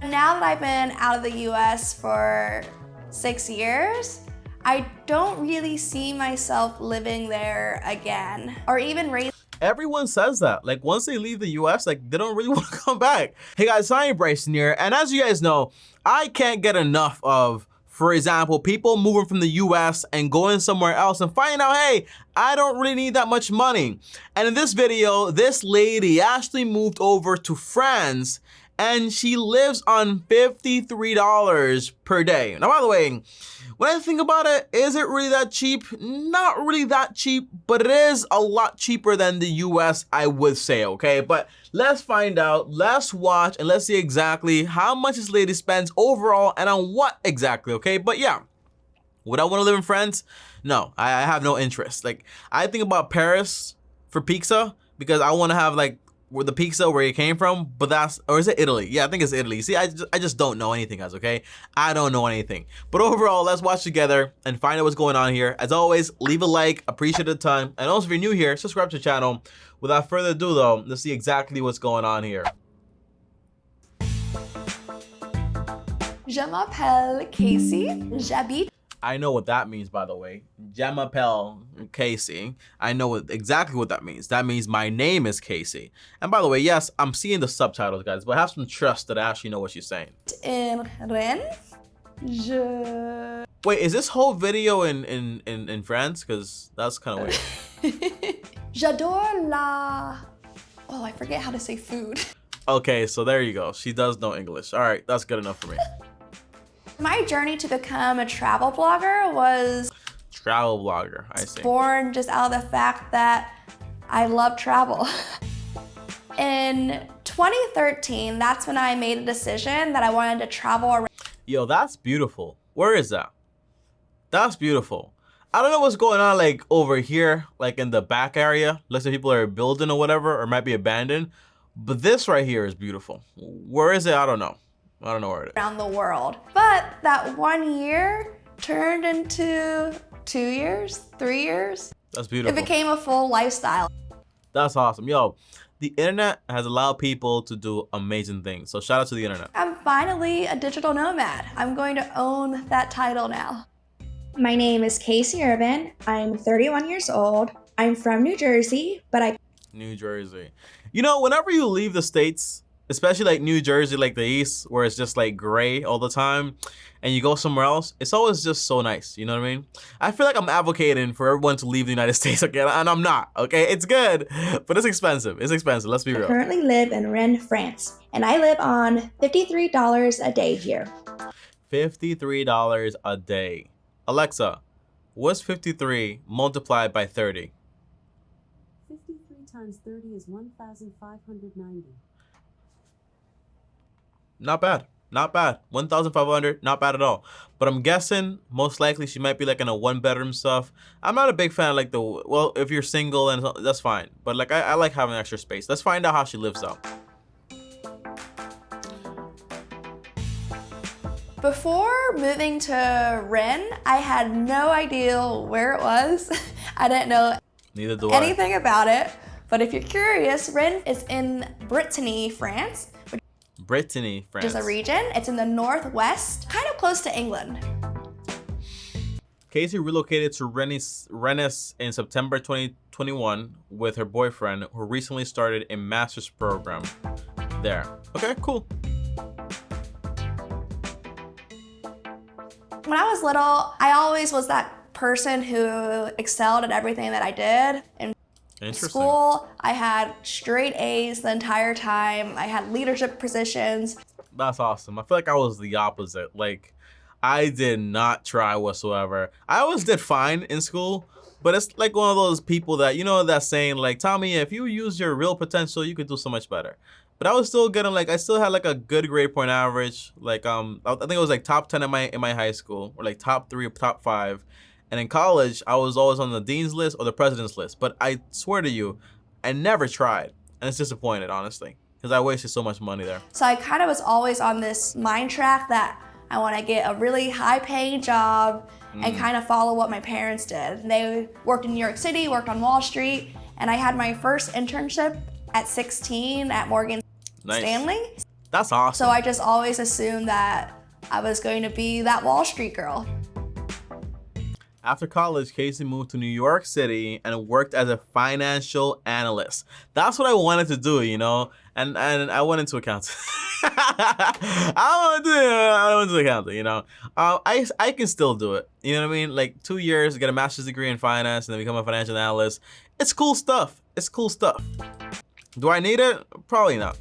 Now that I've been out of the US for 6 years, I don't really see myself living there again or even raising. Everyone says that. Like once they leave the US, like they don't really want to come back. Hey guys, I am Bryson here. And as you guys know, I can't get enough of, for example, people moving from the US and going somewhere else and finding out, hey, I don't really need that much money. And in this video, this lady actually moved over to France and she lives on $53 per day. Now, by the way, when I think about it, is it really that cheap? Not really that cheap, but it is a lot cheaper than the US, I would say, okay? But let's find out, let's watch, and let's see exactly how much this lady spends overall and on what exactly, okay? But yeah, would I want to live in France? No, I have no interest. Like, I think about Paris for pizza because I want to have like where the pizza where it came from, but that's, or is it Italy? Yeah, I think it's Italy. See, I just don't know anything, guys, okay? I don't know anything. But overall, let's watch together and find out what's going on here. As always, leave a like, appreciate the time. And also if you're new here, subscribe to the channel. Without further ado though, let's see exactly what's going on here. Je m'appelle Casey. J'habite. I know what that means, by the way. Je m'appelle Casey. I know exactly what that means. That means my name is Casey. And by the way, yes, I'm seeing the subtitles, guys, but have some trust that I actually know what she's saying. In Rennes. Je. Wait, is this whole video in France? Because that's kind of weird. J'adore la. Oh, I forget how to say food. Okay, so there you go. She does know English. All right, that's good enough for me. My journey to become a travel blogger was Travel blogger, I see. born just out of the fact that I love travel. In 2013, that's when I made a decision that I wanted to travel around. Yo, that's beautiful. Where is that? That's beautiful. I don't know what's going on like over here, like in the back area. Looks like people are building or whatever, or might be abandoned. But this right here is beautiful. Where is it? I don't know. I don't know where it is. Around the world. But that 1 year turned into 2 years, 3 years. That's beautiful. It became a full lifestyle. That's awesome. Yo, the internet has allowed people to do amazing things. So shout out to the internet. I'm finally a digital nomad. I'm going to own that title now. My name is Casey Urban. I'm 31 years old. I'm from New Jersey, but New Jersey. You know, whenever you leave the States, especially like New Jersey, like the East, where it's just like gray all the time, and you go somewhere else, it's always just so nice, you know what I mean? I feel like I'm advocating for everyone to leave the United States again, and I'm not, okay? It's good, but it's expensive. It's expensive, let's be real. I currently live in Rennes, France, and I live on $53 a day here. $53 a day. Alexa, what's 53 multiplied by 30? 53 times 30 is 1,590. Not bad, not bad. 1,500, not bad at all. But I'm guessing most likely she might be like in a one-bedroom stuff. I'm not a big fan of like the, well, if you're single and that's fine. But like I like having extra space. Let's find out how she lives though. Before moving to Rennes, I had no idea where it was. I didn't know Neither do anything about it. But if you're curious, Rennes is in Brittany, France. Brittany, France. Which is a region. It's in the northwest, kind of close to England. Casey relocated to Rennes in September 2021 with her boyfriend, who recently started a master's program there. Okay, cool. When I was little, I always was that person who excelled at everything that I did. In school, I had straight A's the entire time. I had leadership positions. That's awesome. I feel like I was the opposite. Like, I did not try whatsoever. I always did fine in school, but it's like one of those people that, you know, that saying like, Tommy, if you use your real potential, you could do so much better. But I was still getting like, I still had like a good grade point average. Like, I think it was like top 10 in my high school, or like top 3 or top 5. And in college, I was always on the dean's list or the president's list. But I swear to you, I never tried. And it's disappointed, honestly, because I wasted so much money there. So I kind of was always on this mind track that I want to get a really high paying job and kind of follow what my parents did. They worked in New York City, worked on Wall Street, and I had my first internship at 16 at Morgan Stanley. That's awesome. So I just always assumed that I was going to be that Wall Street girl. After college, Casey moved to New York City and worked as a financial analyst. That's what I wanted to do, you know? And I went into accounting. I went into accounting, you know? I can still do it. You know what I mean? Like 2 years, get a master's degree in finance, and then become a financial analyst. It's cool stuff. It's cool stuff. Do I need it? Probably not.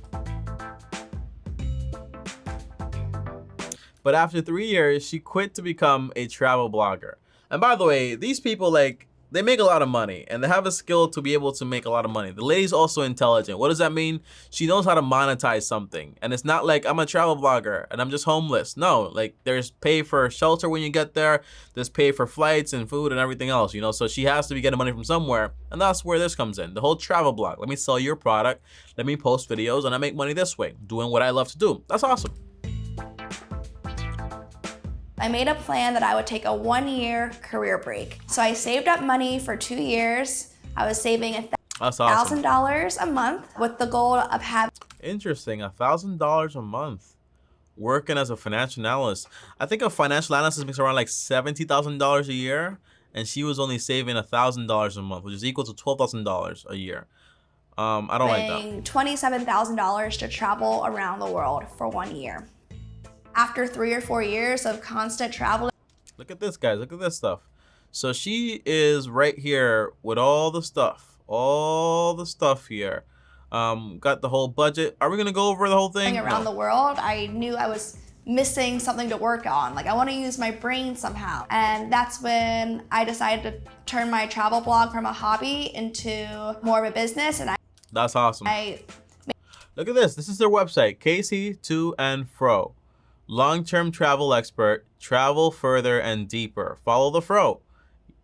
But after 3 years, she quit to become a travel blogger. And by the way, these people, like, they make a lot of money and they have a skill to be able to make a lot of money. The lady's also intelligent. What does that mean? She knows how to monetize something. And it's not like I'm a travel blogger and I'm just homeless. No, like there's pay for shelter when you get there. There's pay for flights and food and everything else, you know? So she has to be getting money from somewhere. And that's where this comes in. The whole travel blog. Let me sell your product. Let me post videos and I make money this way, doing what I love to do. That's awesome. I made a plan that I would take a 1-year career break. So I saved up money for 2 years. I was saving $1,000 a month with the goal of having... Interesting, $1,000 a month. Working as a financial analyst. I think a financial analyst makes around like $70,000 a year. And she was only saving $1,000 a month, which is equal to $12,000 a year. I don't like that. $27,000 to travel around the world for 1 year. After 3 or 4 years of constant travel. Look at this, guys. Look at this stuff. So she is right here with all the stuff. All the stuff here. Got the whole budget. Are we going to go over the whole thing? Around the world, I knew I was missing something to work on. Like I want to use my brain somehow. And that's when I decided to turn my travel blog from a hobby into more of a business. And that's awesome. Look at this. This is their website. Casey to and fro. Long-term travel expert, travel further and deeper. Follow the fro.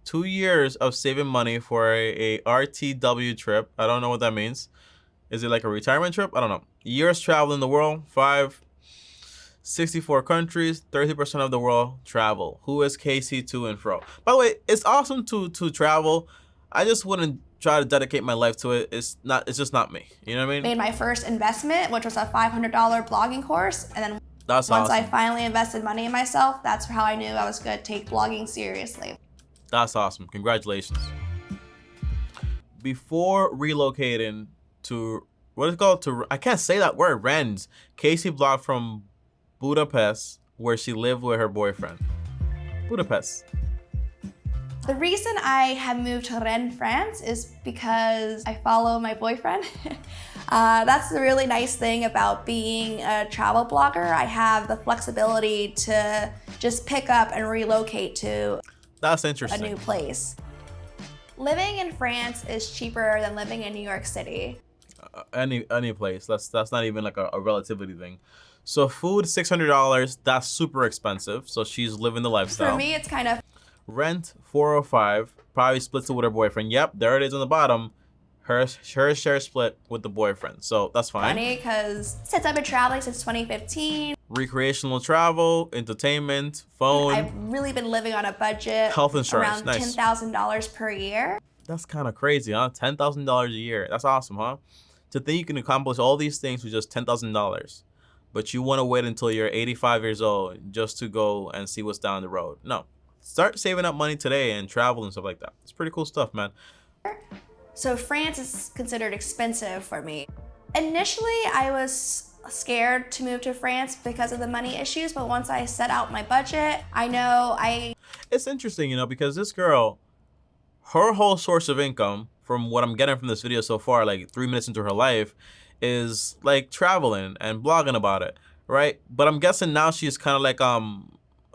2 years of saving money for a RTW trip. I don't know what that means. Is it like a retirement trip? I don't know. Years traveling the world. 64 countries, 30% of the world travel. Who is Casey to and fro? By the way, it's awesome to travel. I just wouldn't try to dedicate my life to it. It's just not me. You know what I mean? Made my first investment, which was a $500 blogging course, and then that's once awesome. I finally invested money in myself, that's how I knew I was going to take blogging seriously. That's awesome. Congratulations. Before relocating to, what is it called? I can't say that word, Rennes. Casey blogged from Budapest, where she lived with her boyfriend. Budapest. The reason I have moved to Rennes, France is because I follow my boyfriend. That's the really nice thing about being a travel blogger. I have the flexibility to just pick up and relocate to That's interesting. a new place. Living in France is cheaper than living in New York City. Any place. That's not even like a relativity thing. So food, $600. That's super expensive. So she's living the lifestyle. For me, it's kind of... Rent, $405. Probably splits it with her boyfriend. Yep, there it is on the bottom. Her share split with the boyfriend. So that's fine. Funny, because since I've been traveling since 2015. Recreational travel, entertainment, phone. I've really been living on a budget. Health insurance, around nice. $10,000 per year. That's kind of crazy, huh? $10,000 a year. That's awesome, huh? To think you can accomplish all these things with just $10,000. But you want to wait until you're 85 years old just to go and see what's down the road. No. Start saving up money today and travel and stuff like that. It's pretty cool stuff, man. So France is considered expensive for me. Initially, I was scared to move to France because of the money issues, but once I set out my budget, I know It's interesting, you know, because this girl, her whole source of income, from what I'm getting from this video so far, like 3 minutes into her life, is like traveling and blogging about it, right? But I'm guessing now she's kind of like,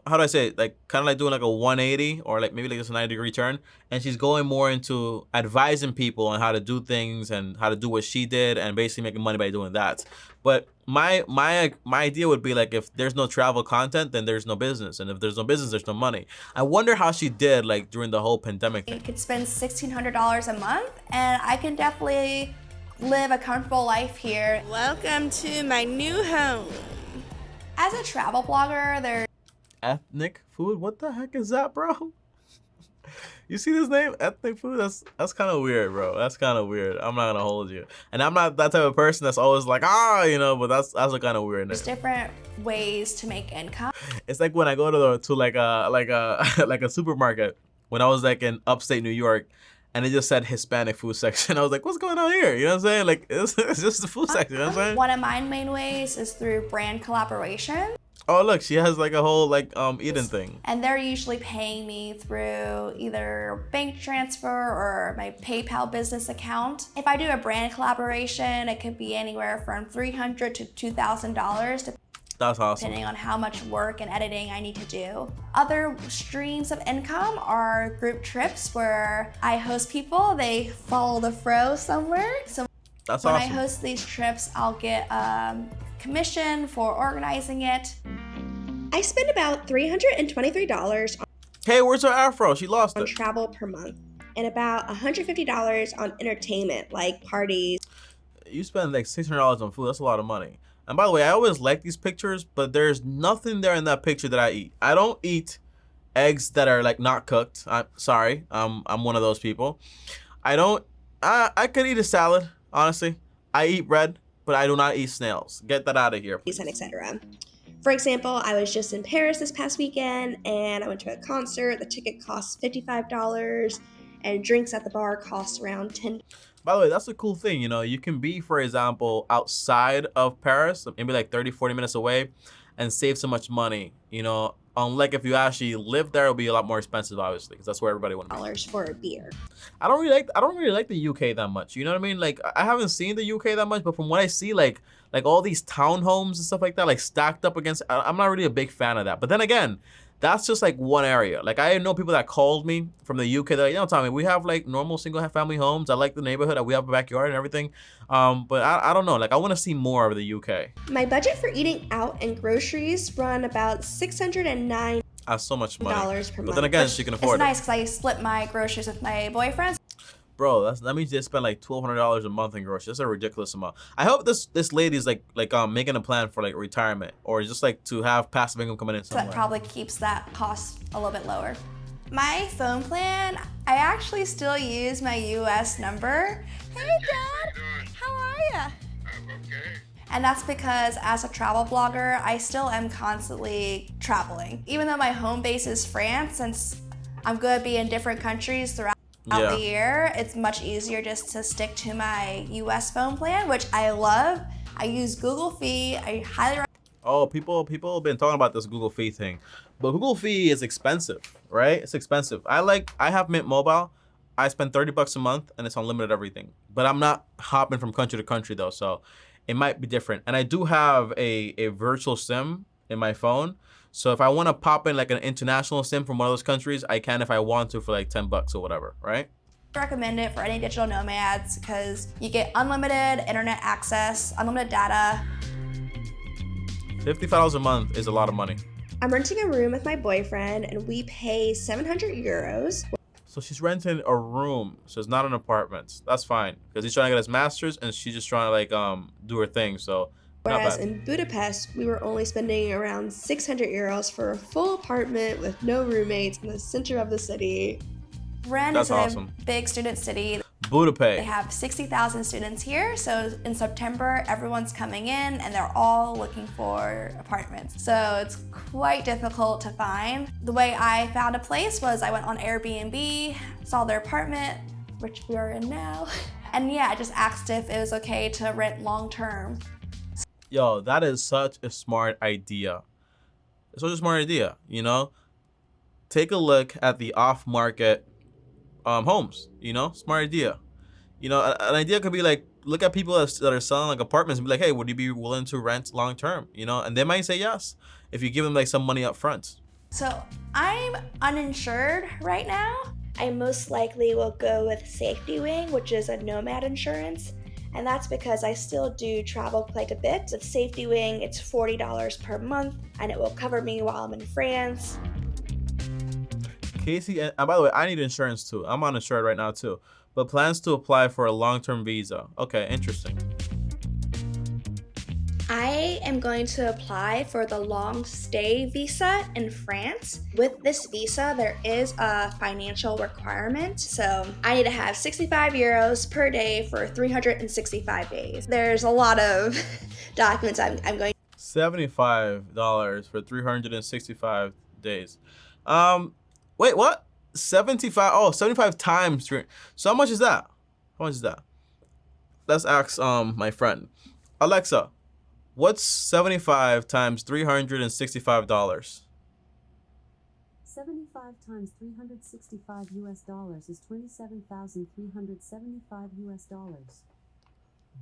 how do I say it? Like kind of like doing like a 180 or like maybe like just a 90-degree turn. And she's going more into advising people on how to do things and how to do what she did and basically making money by doing that. But my idea would be like, if there's no travel content, then there's no business. And if there's no business, there's no money. I wonder how she did like during the whole pandemic thing. I could spend $1,600 a month and I can definitely live a comfortable life here. Welcome to my new home. As a travel blogger, there's Ethnic food? What the heck is that, bro? You see this name, ethnic food? That's kind of weird, bro. That's kind of weird. I'm not gonna hold you. And I'm not that type of person that's always like, but that's a kind of weird name. There's different ways to make income. It's like when I go to like a supermarket when I was like in upstate New York, and it just said Hispanic food section. I was like, what's going on here? You know what I'm saying? Like it's just the food section. You know what I'm saying? One of my main ways is through brand collaboration. Oh look, she has like a whole like eating thing. And they're usually paying me through either bank transfer or my PayPal business account. If I do a brand collaboration, it could be anywhere from $300 to $2,000. That's awesome. Depending on how much work and editing I need to do. Other streams of income are group trips where I host people. They follow the fro somewhere. So that's when awesome. I host these trips, I'll get commission for organizing it. I spend about $323 Hey, where's her afro? She lost on it. travel per month and about $150 on entertainment like parties. You spend like $600 on food. That's a lot of money. And by the way, I always like these pictures, but there's nothing there in that picture that I eat. I don't eat eggs that are like not cooked. I'm sorry. I'm one of those people. I could eat a salad, honestly. I eat bread, but I do not eat snails. Get that out of here, please. And etc. For example, I was just in Paris this past weekend and I went to a concert. The ticket costs $55 and drinks at the bar cost around $10. By the way, that's a cool thing. You can be, for example, outside of Paris, maybe like 30, 40 minutes away and save so much money. Unlike if you actually live there, it'll be a lot more expensive, obviously, because that's where everybody wants to be. $10 for a beer. I don't really like the UK that much. You know what I mean? Like I haven't seen the UK that much, but from what I see, like all these townhomes and stuff like that, like stacked up against, I'm not really a big fan of that. But then again, that's just like one area. Like I know people that called me from the UK that, Tommy, we have like normal single family homes. I like the neighborhood. We have a backyard and everything. But I don't know. Like I want to see more of the UK. My budget for eating out and groceries run about $609 That's so much money. per month. But then again, she can afford It's it. nice because I split my groceries with my boyfriend. Bro, that means they spend like $1,200 a month in groceries. That's a ridiculous amount. I hope this lady's like making a plan for like retirement or just like to have passive income coming in So somewhere. that probably keeps that cost a little bit lower. My phone plan, I actually still use my US number. Hey Dad, how are ya? I'm okay. And that's because as a travel blogger, I still am constantly traveling. Even though my home base is France, since I'm gonna be in different countries throughout the year, it's much easier just to stick to my US phone plan, which I love. I use Google Fee. I highly recommend. Oh, people have been talking about this Google Fee thing. But Google Fee is expensive, right? It's expensive. I have Mint Mobile. I spend $30 a month and it's unlimited everything. But I'm not hopping from country to country though, so it might be different. And I do have a virtual SIM in my phone. So if I want to pop in like an international SIM from one of those countries, I can if I want to for like $10 or whatever, right? Recommend it for any digital nomads because you get unlimited internet access, unlimited data. $55 a month is a lot of money. I'm renting a room with my boyfriend and we pay €700. So she's renting a room, so it's not an apartment. That's fine because he's trying to get his master's and she's just trying to like do her thing. So whereas in Budapest, we were only spending around €600 for a full apartment with no roommates in the center of the city. Rennes That's is awesome. a big student city. Budapest. They have 60,000 students here, so in September, everyone's coming in and they're all looking for apartments. So it's quite difficult to find. The way I found a place was I went on Airbnb, saw their apartment, which we are in now, and yeah, I just asked if it was okay to rent long-term. Yo, that is such a smart idea. It's such a smart idea, Take a look at the off-market homes, smart idea. An idea could be like, look at people that are selling like apartments and be like, hey, would you be willing to rent long term? And they might say yes if you give them like some money up front. So I'm uninsured right now. I most likely will go with Safety Wing, which is a nomad insurance. And that's because I still do travel quite a bit. With Safety Wing, it's $40 per month and it will cover me while I'm in France. Casey, and by the way, I need insurance too. I'm uninsured right now too. But plans to apply for a long-term visa. Okay, interesting. I am going to apply for the long stay visa in France. With this visa, there is a financial requirement. So I need to have 65 euros per day for 365 days. There's a lot of documents I'm going $75 for 365 days. Wait, what? 75? Oh, 75 times 3. So how much is that? How much is that? Let's ask my friend. Alexa, what's 75 times $365? 75 times 365 US dollars is $27,375 US dollars.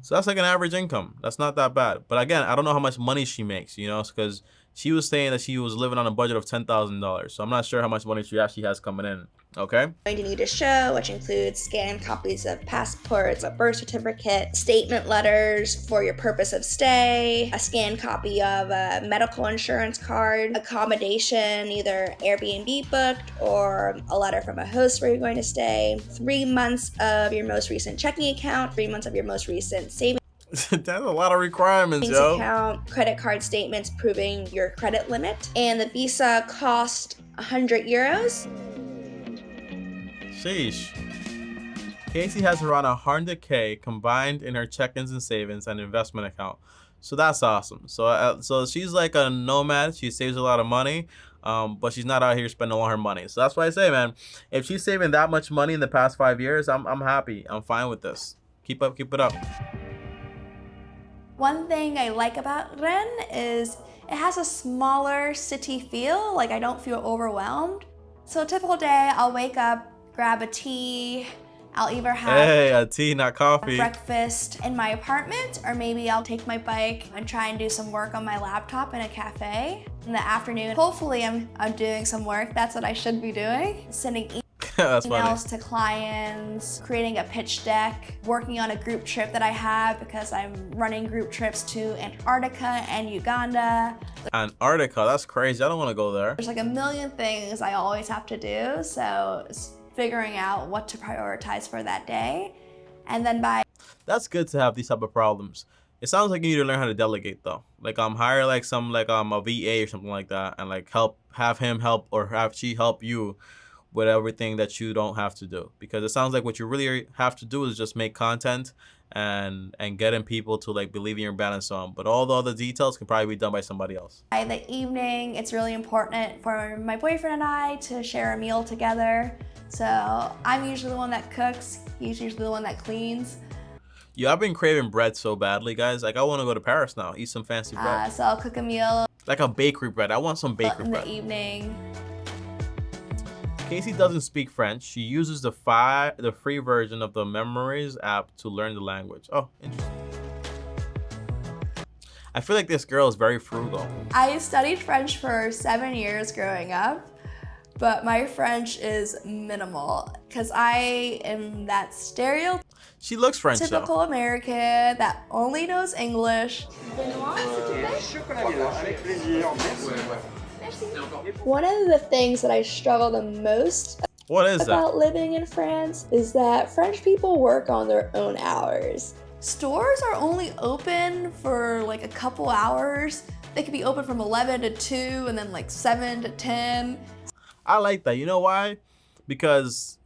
So that's like an average income. That's not that bad. But again, I don't know how much money she makes, you know, because she was saying that she was living on a budget of $10,000. So I'm not sure how much money she actually has coming in. Okay. to need to show, which includes scanned copies of passports, a birth certificate, statement letters for your purpose of stay, a scanned copy of a medical insurance card, accommodation, either Airbnb booked or a letter from a host where you're going to stay, 3 months of your most recent checking account, 3 months of your most recent savings That's a lot of requirements, yo. account, credit card statements proving your credit limit, and the visa cost 100 euros. Sheesh. Casey has around 100K combined in her check-ins and savings and investment account. So that's awesome. So she's like a nomad. She saves a lot of money, but she's not out here spending all her money. So that's why I say, man, if she's saving that much money in the past 5 years, I'm happy. I'm fine with this. Keep it up. One thing I like about Rennes is it has a smaller city feel, like I don't feel overwhelmed. So a typical day, I'll wake up, grab a tea, I'll either have a tea, not coffee. breakfast in my apartment, or maybe I'll take my bike and try and do some work on my laptop in a cafe. In the afternoon, hopefully I'm doing some work. That's what I should be doing. Sending That's emails funny. to clients, creating a pitch deck, working on a group trip that I have because I'm running group trips to Antarctica and Uganda. Antarctica, that's crazy. I don't want to go there. There's like a million things I always have to do, so it's figuring out what to prioritize for that day. And then That's good to have these type of problems. It sounds like you need to learn how to delegate though. Like hire like some like a VA or something like that, and like have him help or have she help you with everything that you don't have to do. Because it sounds like what you really have to do is just make content and getting people to like believe in your brand and so on. But all the other details can probably be done by somebody else. by the evening, it's really important for my boyfriend and I to share a meal together. So I'm usually the one that cooks, he's usually the one that cleans. Yo, I've been craving bread so badly, guys. Like I want to go to Paris now, eat some fancy bread. So I'll cook a meal Like a bakery bread. I want some bakery in bread. the evening. Casey doesn't speak French. She uses the free version of the Memories app to learn the language. Oh, interesting. I feel like this girl is very frugal. I studied French for 7 years growing up, but my French is minimal because I am that stereotypical She looks French though. American that only knows English. One of the things that I struggle the most What is that? about living in France is that French people work on their own hours. Stores are only open for like a couple hours. They could be open from 11 to 2 and then like 7 to 10. I like that. You know why? Because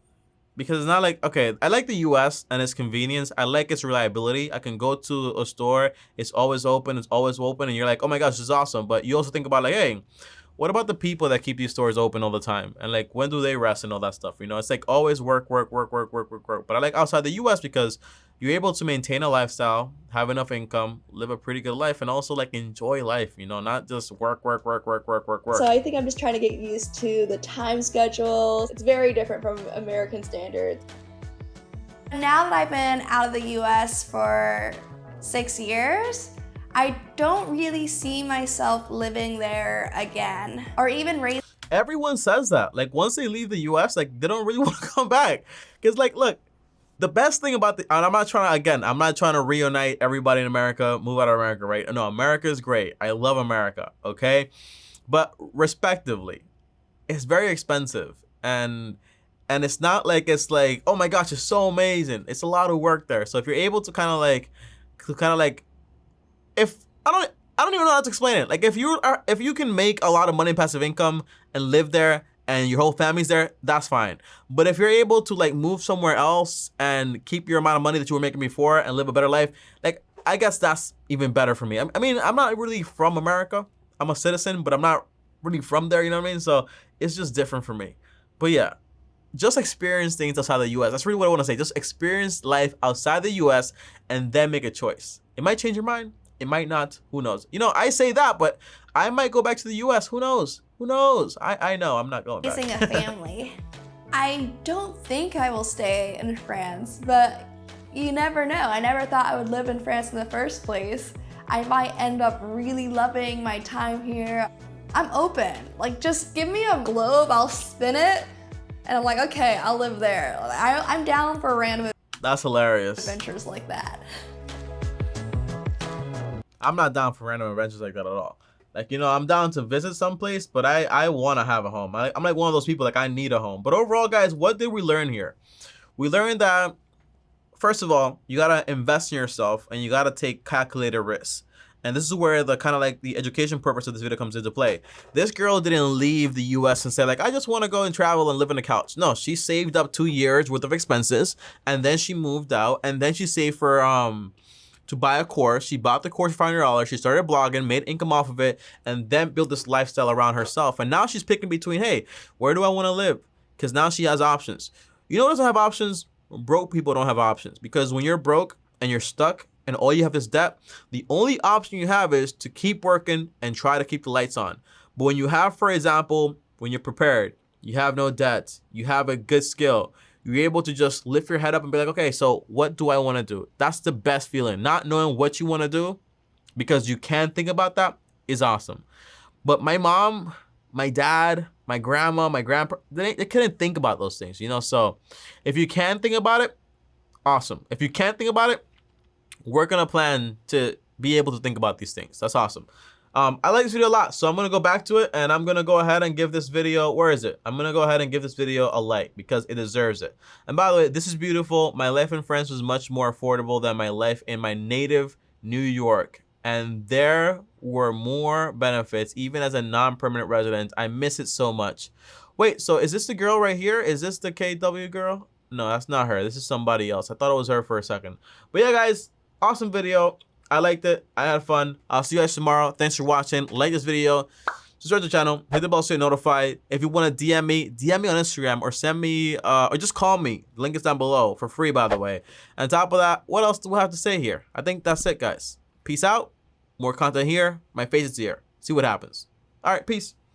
it's not like, okay, I like the US and its convenience. I like its reliability. I can go to a store, it's always open, and you're like, oh my gosh, this is awesome. But you also think about like, hey, what about the people that keep these stores open all the time? And like, when do they rest and all that stuff? You know, it's like always work. But I like outside the US because you're able to maintain a lifestyle, have enough income, live a pretty good life, and also like enjoy life, you know, not just work. So I think I'm just trying to get used to the time schedule. It's very different from American standards. Now that I've been out of the US for 6 years, I don't really see myself living there again or even raising. Everyone says that. Like once they leave the US, like they don't really want to come back. Because like, look, the best thing about and I'm not trying to reunite everybody in America, move out of America, right? No, America is great. I love America, okay? But respectively, it's very expensive. And it's not like it's like, oh my gosh, it's so amazing. It's a lot of work there. So if you're able to kind of like, if I I don't even know how to explain it. Like if you can make a lot of money in passive income and live there and your whole family's there, that's fine. But if you're able to like move somewhere else and keep your amount of money that you were making before and live a better life, like I guess that's even better for me. I mean, I'm not really from America. I'm a citizen, but I'm not really from there, you know what I mean? So it's just different for me. But yeah, just experience things outside the US. That's really what I want to say. Just experience life outside the US and then make a choice. It might change your mind. It might not. Who knows? You know, I say that, but I might go back to the US. Who knows? Who knows? I know I'm not going back. Raising a family. I don't think I will stay in France, but you never know. I never thought I would live in France in the first place. I might end up really loving my time here. I'm open. Like, just give me a globe, I'll spin it, and I'm like, okay, I'll live there. I'm down for random That's hilarious. adventures like that. I'm not down for random adventures like that at all. Like, you know, I'm down to visit someplace, but I want to have a home. I'm like one of those people, like I need a home. But overall, guys, what did we learn here? We learned that, first of all, you got to invest in yourself and you got to take calculated risks. And this is where the kind of like the education purpose of this video comes into play. This girl didn't leave the US and say like, I just want to go and travel and live on the couch. No, she saved up 2 years worth of expenses and then she moved out and then she saved for to buy a course. She bought the course for $500. She started blogging, made income off of it, and then built this lifestyle around herself. And now she's picking between, hey, where do I want to live? Because now she has options. You know what doesn't have options? Broke people don't have options. Because when you're broke and you're stuck and all you have is debt, the only option you have is to keep working and try to keep the lights on. But when you have, for example, when you're prepared, you have no debt, you have a good skill, you're able to just lift your head up and be like, okay, so what do I want to do? That's the best feeling. Not knowing what you want to do because you can think about that is awesome. But my mom, my dad, my grandma, my grandpa, they couldn't think about those things, you know? So if you can think about it, awesome. If you can't think about it, work on a plan to be able to think about these things. That's awesome. I like this video a lot, so I'm gonna go back to it and I'm gonna go ahead and give this video, where is it? I'm gonna go ahead and give this video a like because it deserves it. And by the way, this is beautiful. My life in France was much more affordable than my life in my native New York. And there were more benefits, even as a non-permanent resident. I miss it so much. Wait, so is this the girl right here? Is this the KW girl? No, that's not her. This is somebody else. I thought it was her for a second. But yeah, guys, awesome video. I liked it. I had fun. I'll see you guys tomorrow. Thanks for watching. Like this video. Subscribe to the channel. Hit the bell so you're notified. If you want to DM me on Instagram or send me, or just call me. The link is down below for free, by the way. And on top of that, what else do we have to say here? I think that's it, guys. Peace out. More content here. My face is here. See what happens. All right, peace.